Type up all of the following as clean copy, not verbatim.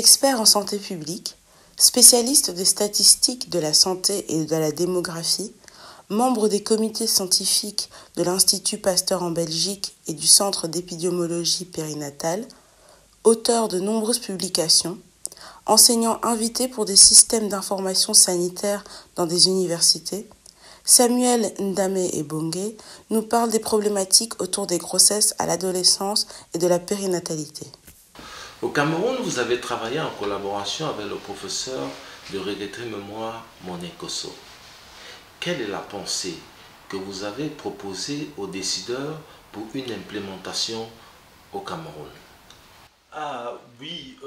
Expert en santé publique, spécialiste des statistiques de la santé et de la démographie, membre des comités scientifiques de l'Institut Pasteur en Belgique et du Centre d'épidémiologie périnatale, auteur de nombreuses publications, enseignant invité pour des systèmes d'information sanitaire dans des universités, Samuel Ndame-Ebonge nous parle des problématiques autour des grossesses à l'adolescence et de la périnatalité. Au Cameroun, vous avez travaillé en collaboration avec le professeur de regrettée mémoire Monet Kosso. Quelle est la pensée que vous avez proposée aux décideurs pour une implémentation au Cameroun? Ah oui,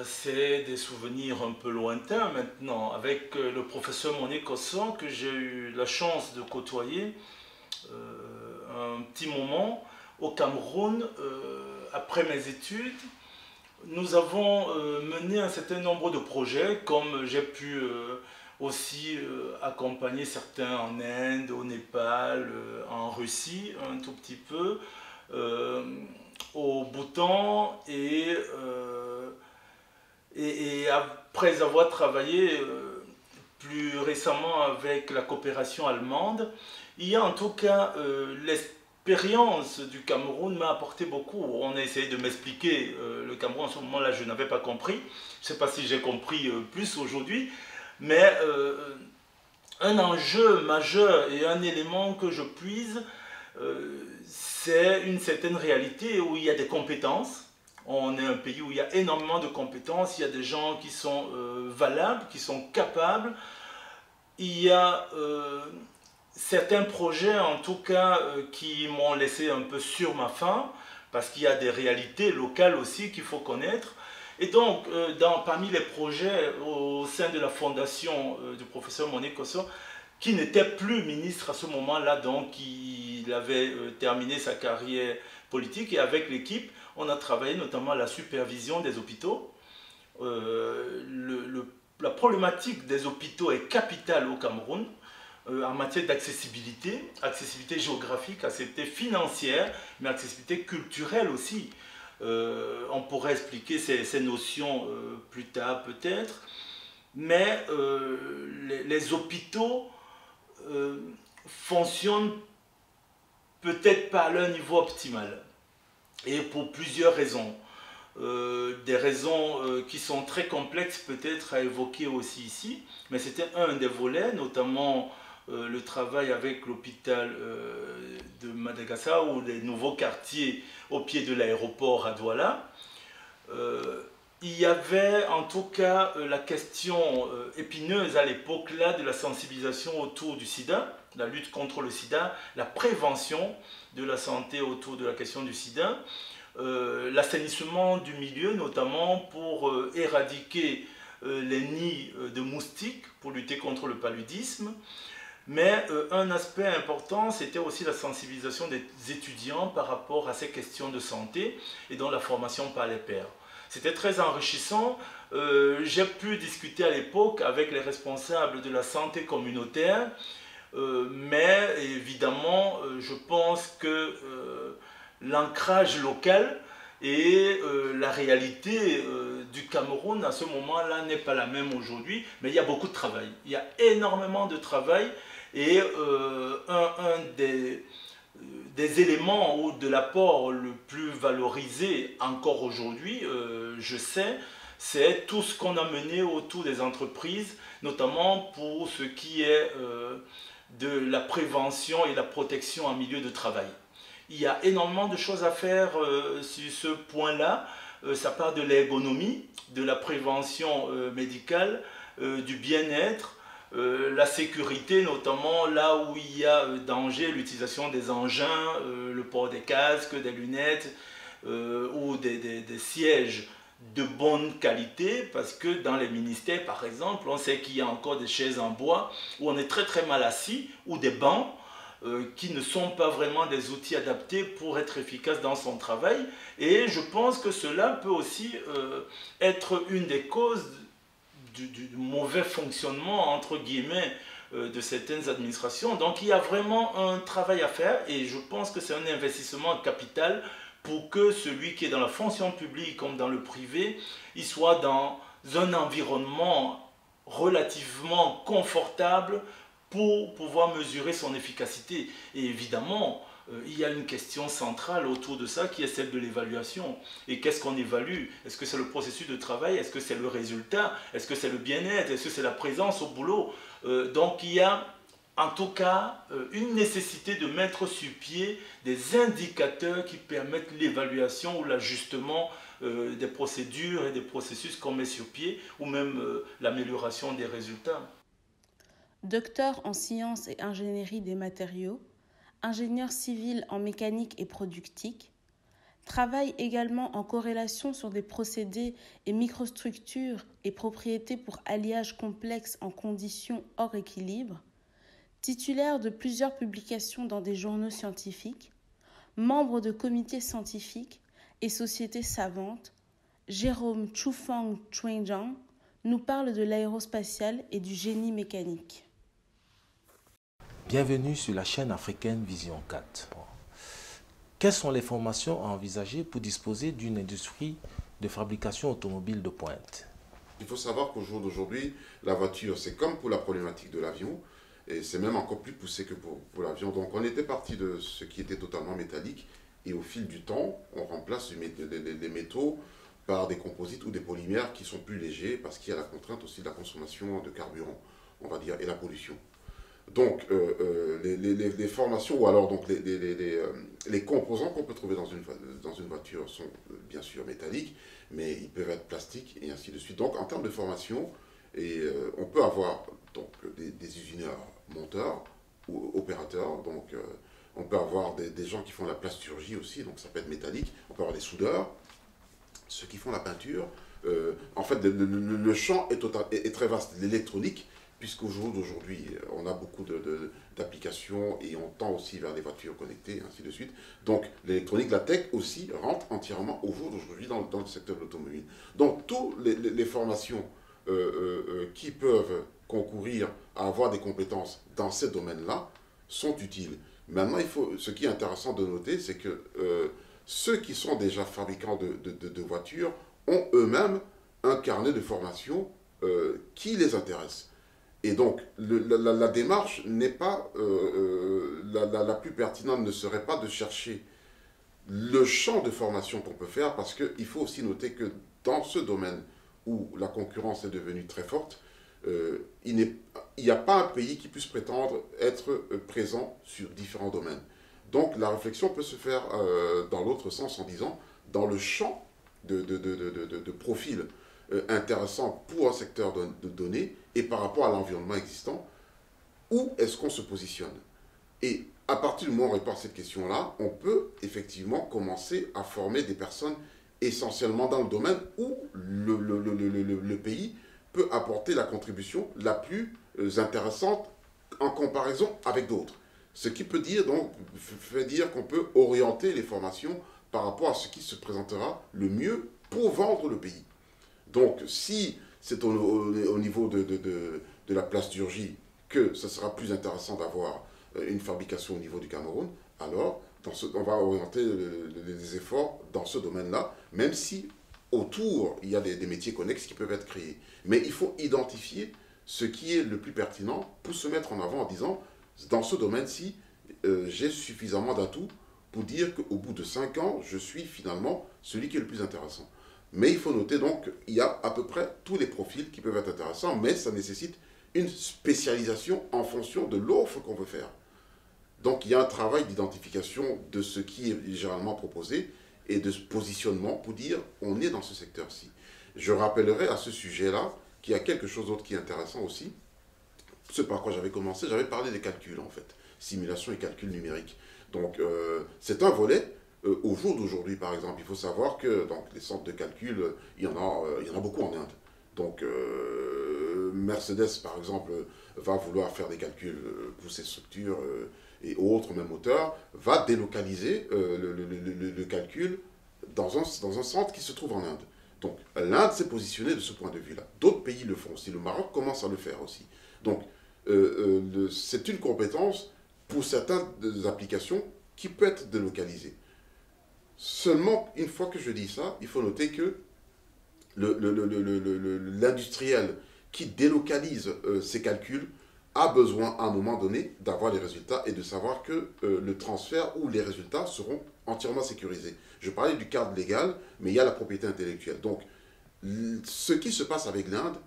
c'est des souvenirs un peu lointains maintenant, avec le professeur Monet Kosso que j'ai eu la chance de côtoyer un petit moment au Cameroun après mes études. Nous avons mené un certain nombre de projets, comme j'ai pu aussi accompagner certains en Inde, au Népal, en Russie un tout petit peu, au Bhoutan, et après avoir travaillé plus récemment avec la coopération allemande, il y a en tout cas l'expérience du Cameroun m'a apporté beaucoup. On a essayé de m'expliquer le Cameroun, en ce moment-là je n'avais pas compris, je ne sais pas si j'ai compris plus aujourd'hui, mais un enjeu majeur et un élément que je puise, c'est une certaine réalité où il y a des compétences. On est un pays où il y a énormément de compétences, il y a des gens qui sont valables, qui sont capables. Il y a certains projets en tout cas qui m'ont laissé un peu sur ma faim, parce qu'il y a des réalités locales aussi qu'il faut connaître. Et donc, parmi les projets au sein de la fondation du professeur Monet Kosso, qui n'était plus ministre à ce moment-là, donc il avait terminé sa carrière politique, et avec l'équipe, on a travaillé notamment à la supervision des hôpitaux. La problématique des hôpitaux est capitale au Cameroun en matière d'accessibilité, accessibilité géographique, accessibilité financière, mais accessibilité culturelle aussi. On pourrait expliquer ces notions plus tard peut-être, mais les hôpitaux fonctionnent peut-être pas à leur niveau optimal, et pour plusieurs raisons. Des raisons qui sont très complexes peut-être à évoquer aussi ici, mais c'était un des volets, notamment le travail avec l'hôpital de Madagascar ou les nouveaux quartiers au pied de l'aéroport à Douala. Il y avait en tout cas la question épineuse à l'époque là de la sensibilisation autour du sida, la lutte contre le sida, la prévention de la santé autour de la question du sida, l'assainissement du milieu notamment pour éradiquer les nids de moustiques, pour lutter contre le paludisme. Mais un aspect important, c'était aussi la sensibilisation des étudiants par rapport à ces questions de santé et dans la formation par les pairs. C'était très enrichissant. J'ai pu discuter à l'époque avec les responsables de la santé communautaire, mais évidemment, je pense que l'ancrage local et la réalité du Cameroun à ce moment-là n'est pas la même aujourd'hui, mais il y a beaucoup de travail. Il y a énormément de travail, et un des éléments ou de l'apport le plus valorisé encore aujourd'hui, je sais, c'est tout ce qu'on a mené autour des entreprises, notamment pour ce qui est de la prévention et la protection en milieu de travail. Il y a énormément de choses à faire sur ce point-là. Ça part de l'ergonomie, de la prévention médicale, du bien-être, la sécurité, notamment là où il y a danger, l'utilisation des engins, le port des casques, des lunettes ou des sièges de bonne qualité, parce que dans les ministères par exemple, on sait qu'il y a encore des chaises en bois où on est très très mal assis, ou des bancs qui ne sont pas vraiment des outils adaptés pour être efficace dans son travail. Et je pense que cela peut aussi être une des causes du mauvais fonctionnement, entre guillemets, de certaines administrations. Donc il y a vraiment un travail à faire, et je pense que c'est un investissement capital pour que celui qui est dans la fonction publique comme dans le privé, il soit dans un environnement relativement confortable pour pouvoir mesurer son efficacité. Et évidemment, il y a une question centrale autour de ça qui est celle de l'évaluation. Et qu'est-ce qu'on évalue? Est-ce que c'est le processus de travail? Est-ce que c'est le résultat? Est-ce que c'est le bien-être? Est-ce que c'est la présence au boulot? Donc il y a en tout cas une nécessité de mettre sur pied des indicateurs qui permettent l'évaluation ou l'ajustement des procédures et des processus qu'on met sur pied, ou même l'amélioration des résultats. Docteur en sciences et ingénierie des matériaux, ingénieur civil en mécanique et productique, travaille également en corrélation sur des procédés et microstructures et propriétés pour alliage complexe en conditions hors équilibre, titulaire de plusieurs publications dans des journaux scientifiques, membre de comités scientifiques et sociétés savantes, Jérôme Chufang Chuenjiang nous parle de l'aérospatiale et du génie mécanique. Bienvenue sur la chaîne africaine Vision 4. Quelles sont les formations à envisager pour disposer d'une industrie de fabrication automobile de pointe? Il faut savoir qu'au jour d'aujourd'hui, la voiture, c'est comme pour la problématique de l'avion, et c'est même encore plus poussé que pour l'avion. Donc on était parti de ce qui était totalement métallique, et au fil du temps, on remplace les métaux par des composites ou des polymères qui sont plus légers, parce qu'il y a la contrainte aussi de la consommation de carburant, on va dire, et la pollution. Donc, les formations, ou alors donc les composants qu'on peut trouver dans une voiture sont bien sûr métalliques, mais ils peuvent être plastiques et ainsi de suite. Donc, en termes de formation, on peut avoir donc, des usineurs monteurs ou opérateurs. Donc, on peut avoir des gens qui font la plasturgie aussi, donc ça peut être métallique. On peut avoir des soudeurs, ceux qui font la peinture. En fait, le champ est très vaste. L'électronique, puisqu'au jour d'aujourd'hui, on a beaucoup d'applications et on tend aussi vers les voitures connectées, et ainsi de suite. Donc, l'électronique, la tech aussi rentre entièrement au jour d'aujourd'hui dans le secteur de l'automobile. Donc, toutes les formations qui peuvent concourir à avoir des compétences dans ces domaines-là sont utiles. Maintenant, ce qui est intéressant de noter, c'est que ceux qui sont déjà fabricants de voitures ont eux-mêmes un carnet de formation qui les intéresse. Et donc, la démarche n'est pas, la plus pertinente ne serait pas de chercher le champ de formation qu'on peut faire, parce qu'il faut aussi noter que dans ce domaine où la concurrence est devenue très forte, il n'y a pas un pays qui puisse prétendre être présent sur différents domaines. Donc, la réflexion peut se faire dans l'autre sens en disant, dans le champ de profil intéressant pour un secteur de données et par rapport à l'environnement existant, où est-ce qu'on se positionne? Et à partir du moment où on répond à cette question-là, on peut effectivement commencer à former des personnes essentiellement dans le domaine où le pays peut apporter la contribution la plus intéressante en comparaison avec d'autres. Ce qui peut dire, donc, fait dire qu'on peut orienter les formations par rapport à ce qui se présentera le mieux pour vendre le pays. Donc, si c'est au niveau de la plasturgie que ce sera plus intéressant d'avoir une fabrication au niveau du Cameroun, alors on va orienter les efforts dans ce domaine-là, même si autour, il y a des métiers connexes qui peuvent être créés. Mais il faut identifier ce qui est le plus pertinent pour se mettre en avant en disant, dans ce domaine-ci, j'ai suffisamment d'atouts pour dire qu'au bout de 5 ans, je suis finalement celui qui est le plus intéressant. Mais il faut noter donc qu'il y a à peu près tous les profils qui peuvent être intéressants, mais ça nécessite une spécialisation en fonction de l'offre qu'on veut faire. Donc il y a un travail d'identification de ce qui est généralement proposé et de positionnement pour dire on est dans ce secteur-ci. Je rappellerai à ce sujet-là qu'il y a quelque chose d'autre qui est intéressant aussi. Ce par quoi j'avais commencé, j'avais parlé des calculs en fait, simulation et calcul numérique. Donc c'est un volet. Au jour d'aujourd'hui, par exemple, il faut savoir que donc, les centres de calcul, il y en a beaucoup en Inde. Donc, Mercedes, par exemple, va vouloir faire des calculs pour ses structures et autres, même moteurs, va délocaliser le calcul dans un centre qui se trouve en Inde. Donc, l'Inde s'est positionnée de ce point de vue-là. D'autres pays le font aussi. Le Maroc commence à le faire aussi. Donc, c'est une compétence pour certaines applications qui peut être délocalisée. Seulement, une fois que je dis ça, il faut noter que l'industriel qui délocalise ses calculs a besoin à un moment donné d'avoir les résultats et de savoir que le transfert ou les résultats seront entièrement sécurisés. Je parlais du cadre légal, mais il y a la propriété intellectuelle. Donc, ce qui se passe avec l'Inde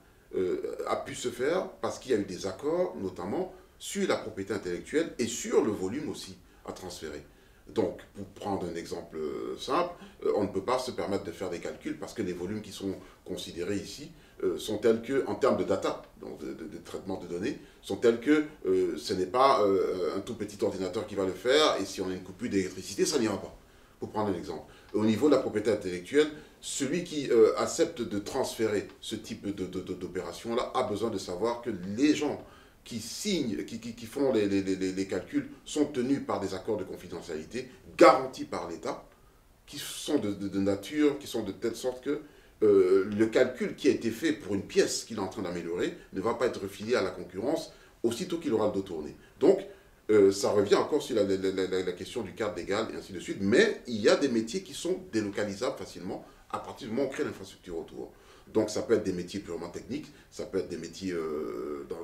a pu se faire parce qu'il y a eu des accords, notamment sur la propriété intellectuelle et sur le volume aussi à transférer. Donc, pour prendre un exemple simple, on ne peut pas se permettre de faire des calculs parce que les volumes qui sont considérés ici sont tels que, en termes de data, donc de traitement de données, sont tels que ce n'est pas un tout petit ordinateur qui va le faire et si on a une coupure d'électricité, ça n'ira pas. Pour prendre un exemple. Au niveau de la propriété intellectuelle, celui qui accepte de transférer ce type d'opération-là a besoin de savoir que les gens qui signent, qui font les calculs sont tenus par des accords de confidentialité garantis par l'État, qui sont de nature, qui sont de telle sorte que le calcul qui a été fait pour une pièce qu'il est en train d'améliorer ne va pas être refilé à la concurrence aussitôt qu'il aura le dos tourné. Donc, ça revient encore sur la question du cadre légal et ainsi de suite, mais il y a des métiers qui sont délocalisables facilement à partir du moment où on crée l'infrastructure autour. Donc ça peut être des métiers purement techniques, ça peut être des métiers dans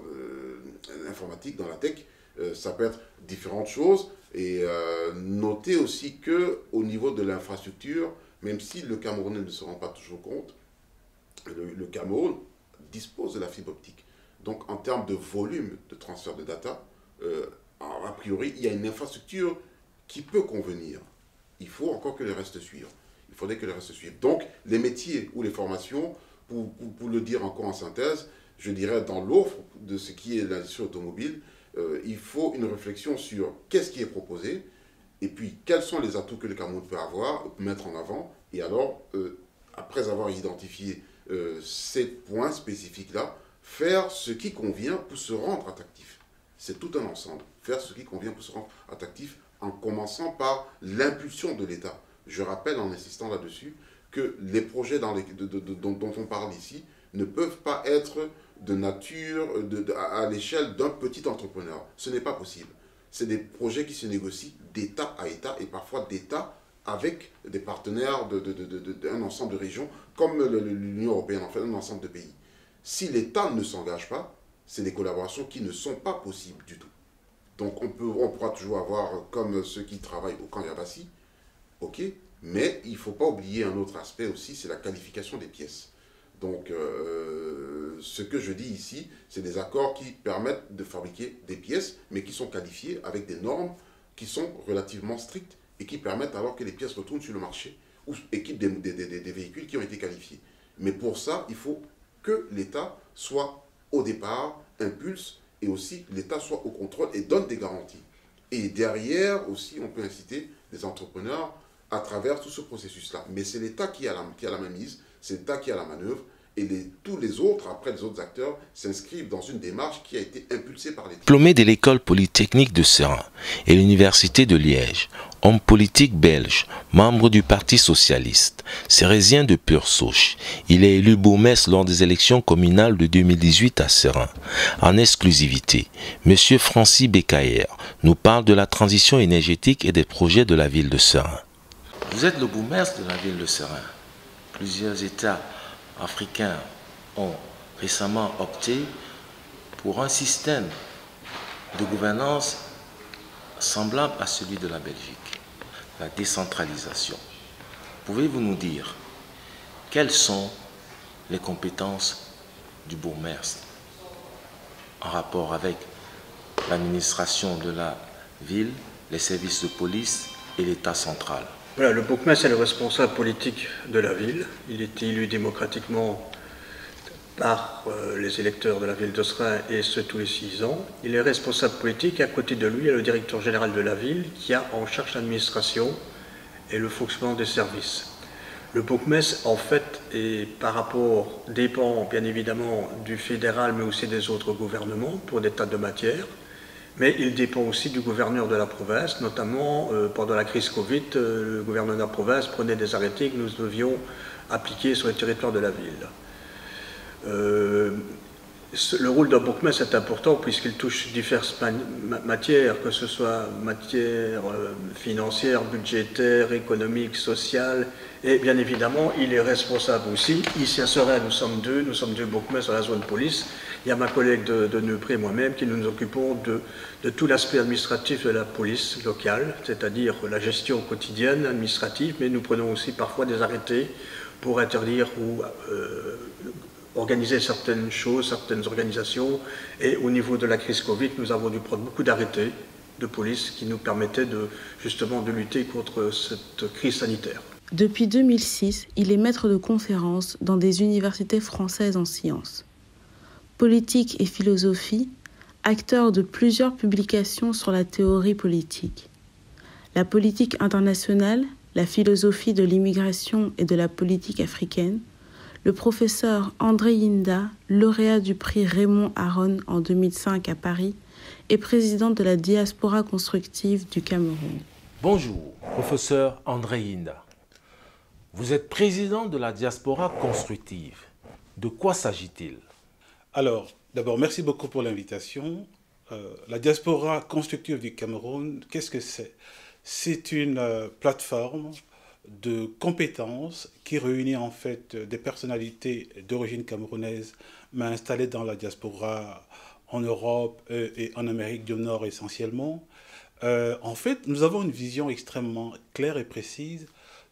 l'informatique, dans la tech, ça peut être différentes choses. Et notez aussi qu'au niveau de l'infrastructure, même si le Camerounais ne se rend pas toujours compte, le Cameroun dispose de la fibre optique. Donc en termes de volume de transfert de data, a priori, il y a une infrastructure qui peut convenir. Il faut encore que le reste suive. Il faudrait que le reste suive. Donc, les métiers ou les formations, pour le dire encore en synthèse, je dirais dans l'offre de ce qui est l'industrie automobile, il faut une réflexion sur qu'est-ce qui est proposé, et puis quels sont les atouts que le Cameroun peut avoir, mettre en avant, et alors, après avoir identifié ces points spécifiques-là, faire ce qui convient pour se rendre attractif. C'est tout un ensemble. Faire ce qui convient pour se rendre attractif en commençant par l'impulsion de l'État. Je rappelle en insistant là-dessus que les projets dont on parle ici ne peuvent pas être de nature à l'échelle d'un petit entrepreneur. Ce n'est pas possible. C'est des projets qui se négocient d'État à État et parfois d'État avec des partenaires d'un ensemble de régions comme l'Union européenne, en fait un ensemble de pays. Si l'État ne s'engage pas, c'est des collaborations qui ne sont pas possibles du tout. Donc on pourra toujours avoir comme ceux qui travaillent au camp Yabassi, ok, mais il ne faut pas oublier un autre aspect aussi, c'est la qualification des pièces. Donc ce que je dis ici, c'est des accords qui permettent de fabriquer des pièces, mais qui sont qualifiées avec des normes qui sont relativement strictes et qui permettent alors que les pièces retournent sur le marché ou équipent des véhicules qui ont été qualifiés. Mais pour ça, il faut que l'État soit au départ, impulse, et aussi l'État soit au contrôle et donne des garanties. Et derrière aussi, on peut inciter les entrepreneurs à travers tout ce processus-là. Mais c'est l'État qui a la mainmise, c'est l'État qui a la manœuvre, et tous les autres, après les autres acteurs, s'inscrivent dans une démarche qui a été impulsée par l'État. Diplômé de l'école polytechnique de Seraing et l'université de Liège, homme politique belge, membre du Parti socialiste, sérésien de pure souche, il est élu bourgmestre lors des élections communales de 2018 à Seraing. En exclusivité, M. Francis Bekaer nous parle de la transition énergétique et des projets de la ville de Seraing. Vous êtes le bourgmestre de la ville de Seraing. Plusieurs États africains ont récemment opté pour un système de gouvernance semblable à celui de la Belgique, la décentralisation. Pouvez-vous nous dire quelles sont les compétences du bourgmestre en rapport avec l'administration de la ville, les services de police et l'État central? Voilà, le bourgmestre est le responsable politique de la ville. Il est élu démocratiquement par les électeurs de la ville de Seraing et ce tous les 6 ans. Il est responsable politique et à côté de lui, il y a le directeur général de la ville qui a en charge l'administration et le fonctionnement des services. Le bourgmestre, en fait, dépend bien évidemment du fédéral mais aussi des autres gouvernements pour des tas de matières. Mais il dépend aussi du gouverneur de la province, notamment pendant la crise Covid, le gouverneur de la province prenait des arrêtés que nous devions appliquer sur le territoire de la ville. Le rôle d'un bourgmestre est important puisqu'il touche diverses matières, que ce soit matière financière, budgétaire, économique, sociale, et bien évidemment, il est responsable aussi. Ici à Seraing, nous sommes deux bourgmestres dans la zone police. Il y a ma collègue de Neupré et moi-même qui nous occupons de tout l'aspect administratif de la police locale, c'est-à-dire la gestion quotidienne, administrative, mais nous prenons aussi parfois des arrêtés pour interdire ou organiser certaines choses, certaines organisations. Et au niveau de la crise Covid, nous avons dû prendre beaucoup d'arrêtés de police qui nous permettaient justement de lutter contre cette crise sanitaire. Depuis 2006, il est maître de conférences dans des universités françaises en sciences. Politique et philosophie, acteur de plusieurs publications sur la théorie politique. La politique internationale, la philosophie de l'immigration et de la politique africaine, le professeur André Yinda, lauréat du prix Raymond Aron en 2005 à Paris, est président de la diaspora constructive du Cameroun. Bonjour, professeur André Yinda. Vous êtes président de la diaspora constructive. De quoi s'agit-il? Alors, d'abord, merci beaucoup pour l'invitation. La diaspora constructive du Cameroun, qu'est-ce que c'est? C'est une plateforme de compétences qui réunit en fait des personnalités d'origine camerounaise, mais installées dans la diaspora en Europe et en Amérique du Nord essentiellement. En fait, nous avons une vision extrêmement claire et précise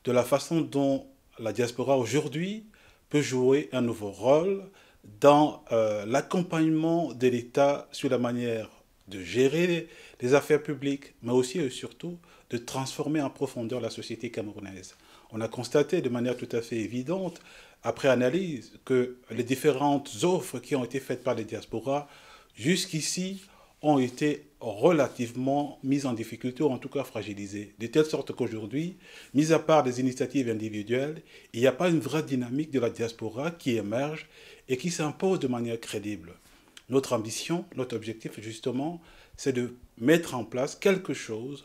de la façon dont la diaspora aujourd'hui peut jouer un nouveau rôle dans l'accompagnement de l'État sur la manière de gérer les affaires publiques, mais aussi et surtout de transformer en profondeur la société camerounaise. On a constaté de manière tout à fait évidente, après analyse, que les différentes offres qui ont été faites par les diasporas jusqu'ici ont été relativement mises en difficulté ou en tout cas fragilisées. De telle sorte qu'aujourd'hui, mis à part des initiatives individuelles, il n'y a pas une vraie dynamique de la diaspora qui émerge et qui s'impose de manière crédible. Notre ambition, notre objectif justement, c'est de mettre en place quelque chose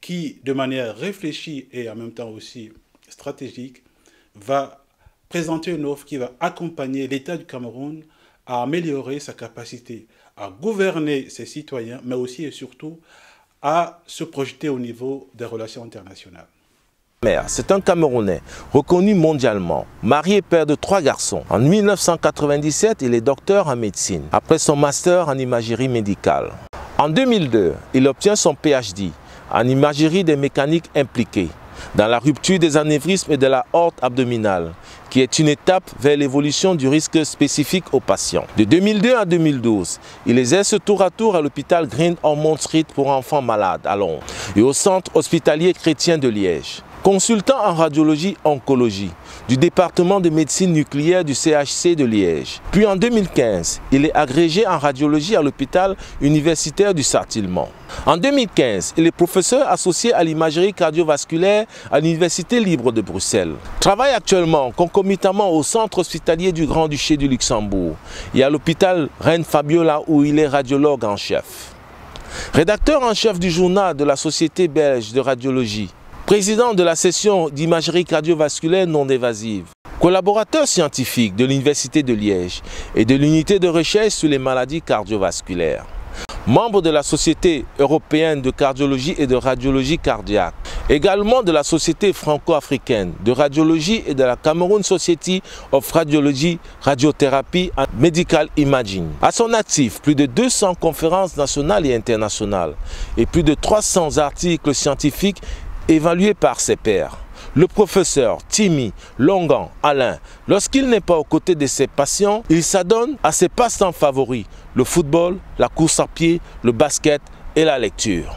qui, de manière réfléchie et en même temps aussi stratégique, va présenter une offre qui va accompagner l'État du Cameroun à améliorer sa capacité à gouverner ses citoyens, mais aussi et surtout à se projeter au niveau des relations internationales. C'est un Camerounais reconnu mondialement, marié et père de 3 garçons. En 1997, il est docteur en médecine, après son master en imagerie médicale. En 2002, il obtient son PhD en imagerie des mécaniques impliquées dans la rupture des anévrismes et de la aorte abdominale, qui est une étape vers l'évolution du risque spécifique aux patients. De 2002 à 2012, il exerce tour à tour à l'hôpital Green Ormond Street pour enfants malades à Londres et au centre hospitalier chrétien de Liège. Consultant en radiologie-oncologie du département de médecine nucléaire du CHC de Liège. Puis en 2015, il est agrégé en radiologie à l'hôpital universitaire du Sartillement. En 2015, il est professeur associé à l'imagerie cardiovasculaire à l'Université libre de Bruxelles. Travaille actuellement concomitamment au centre hospitalier du Grand-Duché du Luxembourg et à l'hôpital Reine Fabiola où il est radiologue en chef. Rédacteur en chef du journal de la Société belge de radiologie. Président de la section d'imagerie cardiovasculaire non évasive, collaborateur scientifique de l'Université de Liège et de l'unité de recherche sur les maladies cardiovasculaires, membre de la Société européenne de cardiologie et de radiologie cardiaque, également de la Société franco-africaine de radiologie et de la Cameroun Society of Radiology, Radiothérapie and Medical Imaging. À son actif, plus de 200 conférences nationales et internationales et plus de 300 articles scientifiques évalué par ses pairs. Le professeur Timmy Longan Alain, lorsqu'il n'est pas aux côtés de ses patients, il s'adonne à ses passe-temps favoris, le football, la course à pied, le basket et la lecture.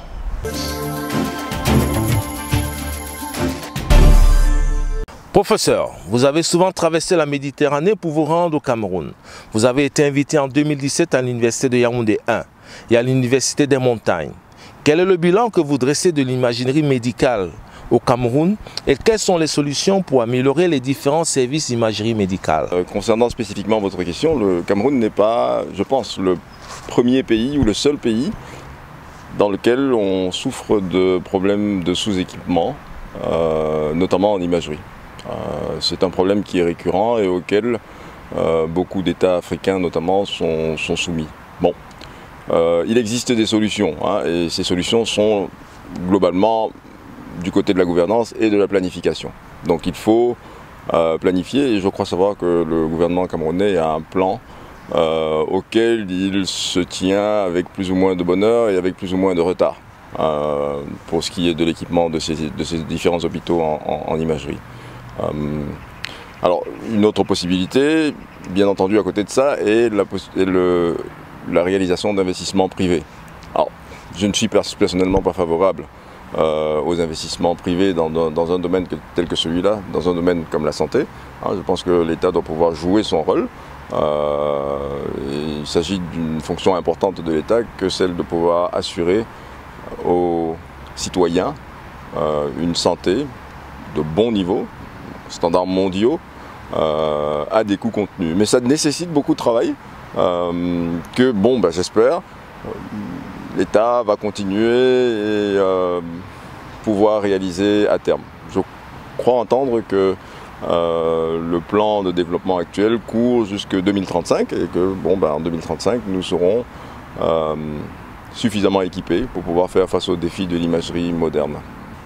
Professeur, vous avez souvent traversé la Méditerranée pour vous rendre au Cameroun. Vous avez été invité en 2017 à l'université de Yaoundé 1 et à l'université des Montagnes. Quel est le bilan que vous dressez de l'imagerie médicale au Cameroun et quelles sont les solutions pour améliorer les différents services d'imagerie médicale? Concernant spécifiquement votre question, le Cameroun n'est pas, je pense, le premier pays ou le seul pays dans lequel on souffre de problèmes de sous-équipement, notamment en imagerie. C'est un problème qui est récurrent et auquel beaucoup d'États africains notamment sont soumis. Bon, il existe des solutions, hein, et ces solutions sont globalement du côté de la gouvernance et de la planification. Donc il faut planifier, et je crois savoir que le gouvernement camerounais a un plan auquel il se tient avec plus ou moins de bonheur et avec plus ou moins de retard pour ce qui est de l'équipement de ces différents hôpitaux en imagerie. Alors une autre possibilité, bien entendu à côté de ça, est la réalisation d'investissements privés. Alors je ne suis personnellement pas favorable aux investissements privés dans un domaine tel que celui-là, dans un domaine comme la santé. Je pense que l'État doit pouvoir jouer son rôle. Il s'agit d'une fonction importante de l'État que celle de pouvoir assurer aux citoyens une santé de bon niveau, standards mondiaux, à des coûts contenus. Mais ça nécessite beaucoup de travail que, j'espère, l'État va continuer et pouvoir réaliser à terme. Je crois entendre que le plan de développement actuel court jusque 2035 et que en 2035 nous serons suffisamment équipés pour pouvoir faire face aux défis de l'imagerie moderne.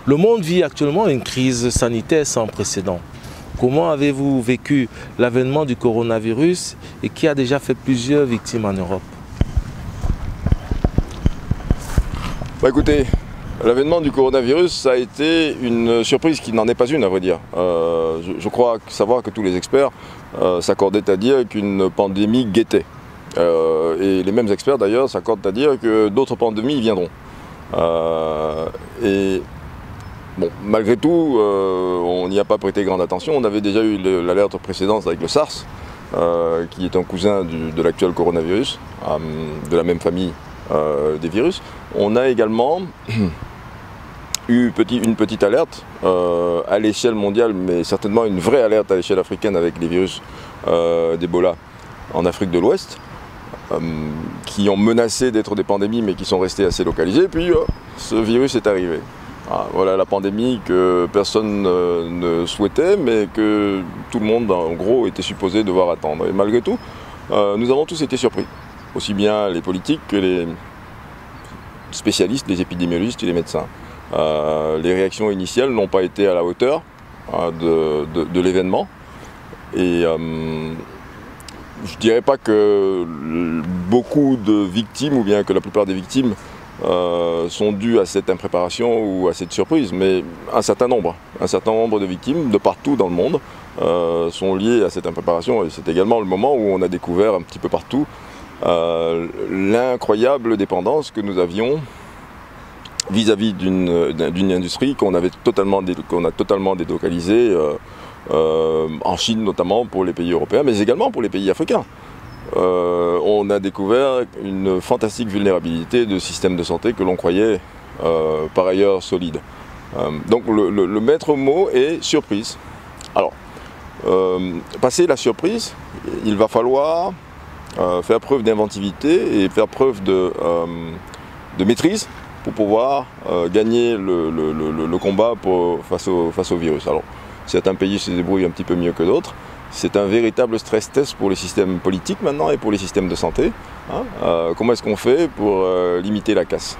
Le monde vit actuellement une crise sanitaire sans précédent. Comment avez-vous vécu l'avènement du coronavirus et qui a déjà fait plusieurs victimes en Europe? Écoutez, l'avènement du coronavirus, ça a été une surprise qui n'en est pas une, à vrai dire. Je crois savoir que tous les experts s'accordaient à dire qu'une pandémie guettait. Et les mêmes experts d'ailleurs s'accordent à dire que d'autres pandémies viendront. Malgré tout, on n'y a pas prêté grande attention. On avait déjà eu l'alerte précédente avec le SARS, qui est un cousin de l'actuel coronavirus, de la même famille des virus. On a également eu une petite alerte à l'échelle mondiale, mais certainement une vraie alerte à l'échelle africaine avec les virus d'Ebola en Afrique de l'Ouest, qui ont menacé d'être des pandémies mais qui sont restées assez localisées. Puis ce virus est arrivé. Voilà la pandémie que personne ne souhaitait, mais que tout le monde, en gros, était supposé devoir attendre. Et malgré tout, nous avons tous été surpris. Aussi bien les politiques que les spécialistes, les épidémiologistes et les médecins. Les réactions initiales n'ont pas été à la hauteur de l'événement. Et je ne dirais pas que beaucoup de victimes, ou bien que la plupart des victimes, sont dues à cette impréparation ou à cette surprise, mais un certain nombre de victimes de partout dans le monde sont liées à cette impréparation. Et c'est également le moment où on a découvert un petit peu partout l'incroyable dépendance que nous avions vis-à-vis d'une industrie qu'on a totalement délocalisée en Chine notamment pour les pays européens, mais également pour les pays africains. On a découvert une fantastique vulnérabilité de systèmes de santé que l'on croyait par ailleurs solides. Donc le maître mot est surprise. Alors, passer la surprise, il va falloir faire preuve d'inventivité et faire preuve de maîtrise pour pouvoir gagner le combat face au virus. Alors, certains pays se débrouillent un petit peu mieux que d'autres. C'est un véritable stress test pour les systèmes politiques maintenant et pour les systèmes de santé. Comment est-ce qu'on fait pour limiter la casse?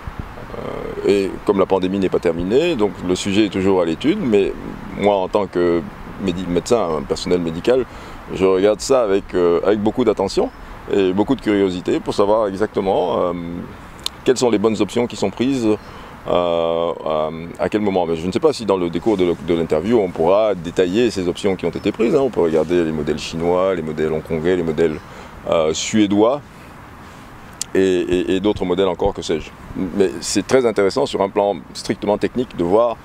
Et comme la pandémie n'est pas terminée, donc le sujet est toujours à l'étude, mais moi en tant que médecin, un personnel médical, je regarde ça avec beaucoup d'attention et beaucoup de curiosité pour savoir exactement quelles sont les bonnes options qui sont prises à quel moment. Mais je ne sais pas si dans le décours de l'interview on pourra détailler ces options qui ont été prises. On peut regarder les modèles chinois, les modèles hongkongais, les modèles suédois et d'autres modèles encore, que sais-je. Mais c'est très intéressant sur un plan strictement technique de voir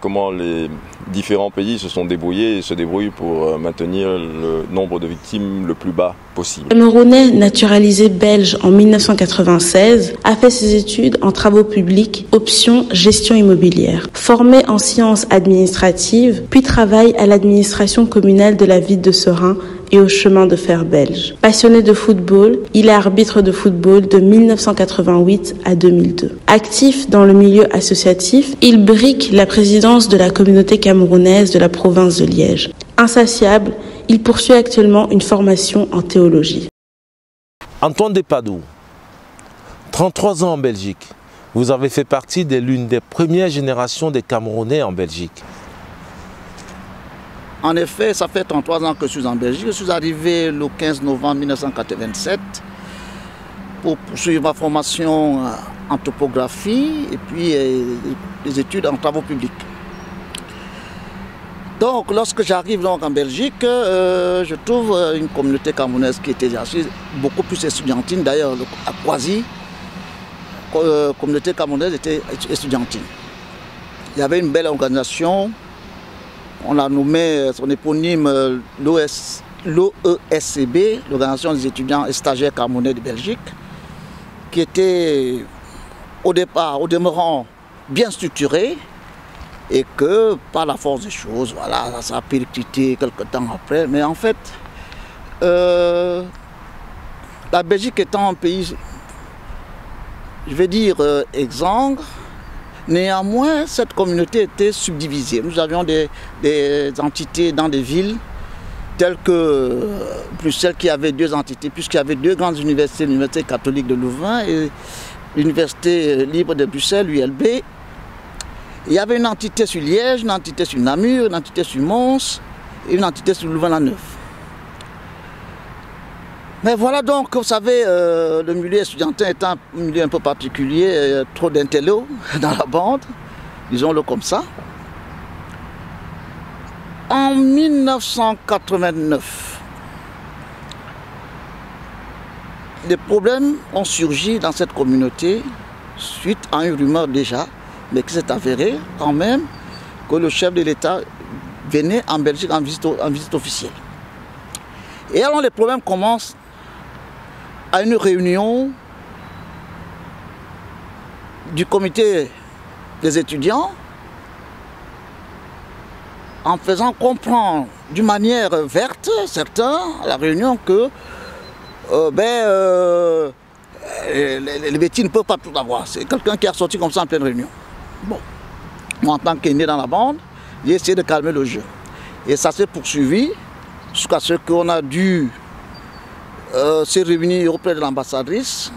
comment les différents pays se sont débrouillés et se débrouillent pour maintenir le nombre de victimes le plus bas possible. Camerounais naturalisé belge en 1996, a fait ses études en travaux publics, option gestion immobilière. Formé en sciences administratives, puis travaille à l'administration communale de la ville de Seraing et au chemin de fer belge. Passionné de football, il est arbitre de football de 1988 à 2002. Actif dans le milieu associatif, il brique la présidence de la communauté camerounaise de la province de Liège. Insatiable, Il poursuit actuellement une formation en théologie. Antoine Despadoux, 33 ans en Belgique. Vous avez fait partie de l'une des premières générations des Camerounais en Belgique. En effet, ça fait 33 ans que je suis en Belgique. Je suis arrivé le 15 novembre 1987 pour poursuivre ma formation en topographie et puis des études en travaux publics. Donc, lorsque j'arrive en Belgique, je trouve une communauté camerounaise qui était beaucoup plus estudiantine. D'ailleurs, à Croisy, la communauté camerounaise était estudiantine. Il y avait une belle organisation. On l'a nommé son éponyme l'OESCB, l'Organisation des étudiants et stagiaires camerounais de Belgique, qui était au demeurant bien structurée et que par la force des choses, voilà, ça a périclité quelques temps après. Mais en fait, la Belgique étant un pays, je vais dire, exsangue, néanmoins, cette communauté était subdivisée. Nous avions des entités dans des villes telles que Bruxelles, qui avait deux entités, puisqu'il y avait deux grandes universités, l'Université catholique de Louvain et l'Université libre de Bruxelles, l'ULB. Il y avait une entité sur Liège, une entité sur Namur, une entité sur Mons et une entité sur Louvain-la-Neuve. Mais voilà donc, vous savez, le milieu estudiantin est un milieu un peu particulier, trop d'intello dans la bande, disons-le comme ça. En 1989, des problèmes ont surgi dans cette communauté suite à une rumeur déjà, mais qui s'est avérée quand même que le chef de l'État venait en Belgique en visite officielle. Et alors les problèmes commencent à une réunion du comité des étudiants en faisant comprendre d'une manière verte, certains, à la réunion, que les bêtises ne peuvent pas tout avoir. C'est quelqu'un qui est sorti comme ça en pleine réunion. Bon, moi en tant qu'aîné dans la bande, j'ai essayé de calmer le jeu. Et ça s'est poursuivi jusqu'à ce qu'on a dû se réunir auprès de l'ambassadrice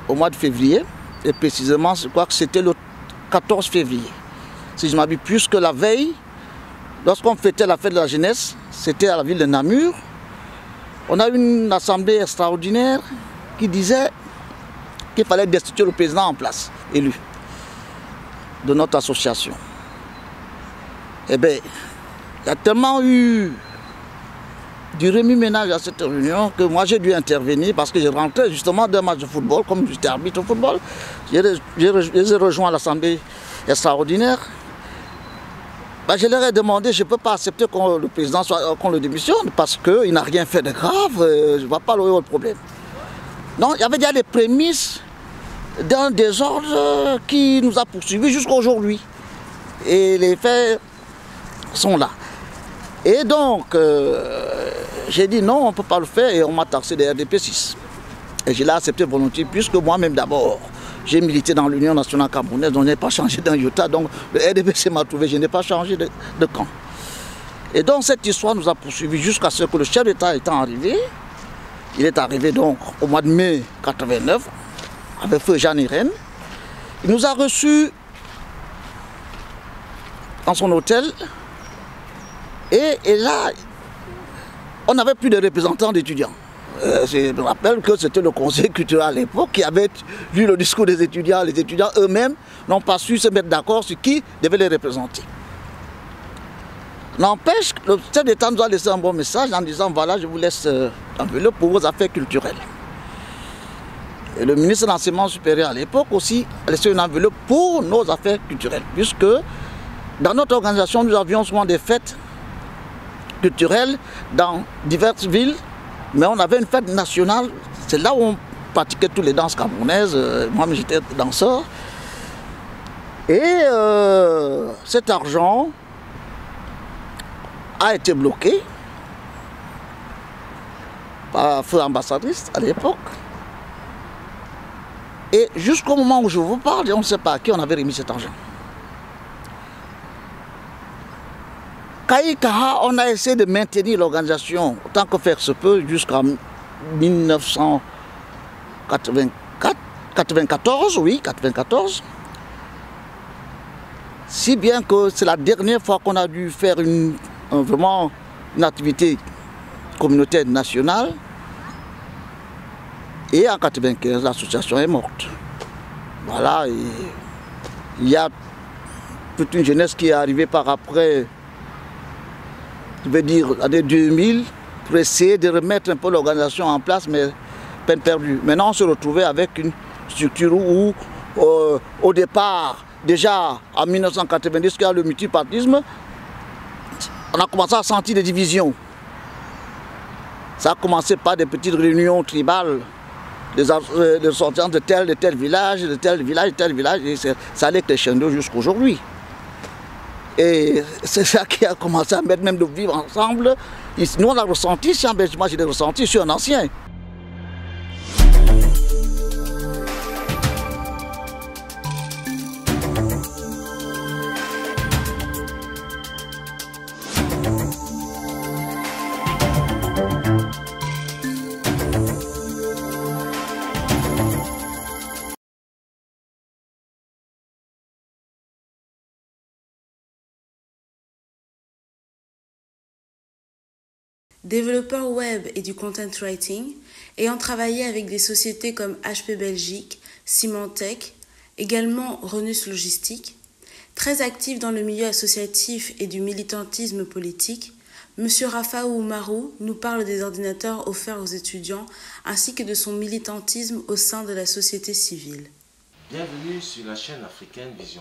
au mois de février. Et précisément, je crois que c'était le 14 février. Si je m'abuse, plus que la veille, lorsqu'on fêtait la fête de la jeunesse, c'était à la ville de Namur. On a eu une assemblée extraordinaire qui disait qu'il fallait destituer le président en place, élu, de notre association. Eh bien, il y a tellement eu du remue-ménage à cette réunion que moi j'ai dû intervenir parce que je rentrais justement d'un match de football, comme j'étais arbitre au football. J'ai rejoint l'assemblée extraordinaire. Ben, je leur ai demandé, je ne peux pas accepter que le président qu'on le démissionne parce qu'il n'a rien fait de grave, je ne vois pas le problème. Non, il y avait déjà des prémices d'un désordre qui nous a poursuivis jusqu'à aujourd'hui. Et les faits sont là. Et donc, j'ai dit non, on ne peut pas le faire et on m'a taxé de RDP 6. Et je l'ai accepté volontiers puisque moi-même d'abord, j'ai milité dans l'Union nationale camerounaise, donc je n'ai pas changé d'un iota, donc le RDPC m'a trouvé, je n'ai pas changé de camp. Et donc cette histoire nous a poursuivis jusqu'à ce que le chef d'État étant arrivé, il est arrivé donc au mois de mai 89, avec feu Jeanne Irène, il nous a reçus dans son hôtel, et là, on n'avait plus de représentants d'étudiants. Je me rappelle que c'était le conseil culturel à l'époque qui avait lu le discours des étudiants. Les étudiants eux-mêmes n'ont pas su se mettre d'accord sur qui devait les représenter. N'empêche, le chef d'État nous a laissé un bon message en disant voilà, je vous laisse l'enveloppe pour vos affaires culturelles. Et le ministre de l'Enseignement supérieur à l'époque aussi a laissé une enveloppe pour nos affaires culturelles, puisque dans notre organisation, nous avions souvent des fêtes culturelles dans diverses villes. Mais on avait une fête nationale, c'est là où on pratiquait toutes les danses camerounaises. Moi-même j'étais danseur. Et cet argent a été bloqué par feu ambassadrice à l'époque. Et jusqu'au moment où je vous parle, on ne sait pas à qui on avait remis cet argent. Kaïkaha, on a essayé de maintenir l'organisation autant que faire se peut jusqu'en 1994, oui, 94. Si bien que c'est la dernière fois qu'on a dû faire vraiment une activité communautaire nationale. Et en 1995, l'association est morte. Voilà, et il y a toute une jeunesse qui est arrivée par après, je vais dire, l'année 2000, pour essayer de remettre un peu l'organisation en place, mais peine perdue. Maintenant, on se retrouvait avec une structure où, au départ, déjà en 1990, quand il y a le multipartisme, on a commencé à sentir des divisions. Ça a commencé par des petites réunions tribales, des sorties de tel village, de tel village, et ça allait crescendo jusqu'aujourd'hui. Et c'est ça qui a commencé à mettre même de vivre ensemble. Nous on a ressenti, si en Belgique, moi j'ai ressenti, je suis un ancien. Développeur web et du content writing, ayant travaillé avec des sociétés comme HP Belgique, Symantec, également Renus Logistique, très actif dans le milieu associatif et du militantisme politique, M. Rafaou Oumarou nous parle des ordinateurs offerts aux étudiants ainsi que de son militantisme au sein de la société civile. Bienvenue sur la chaîne africaine Vision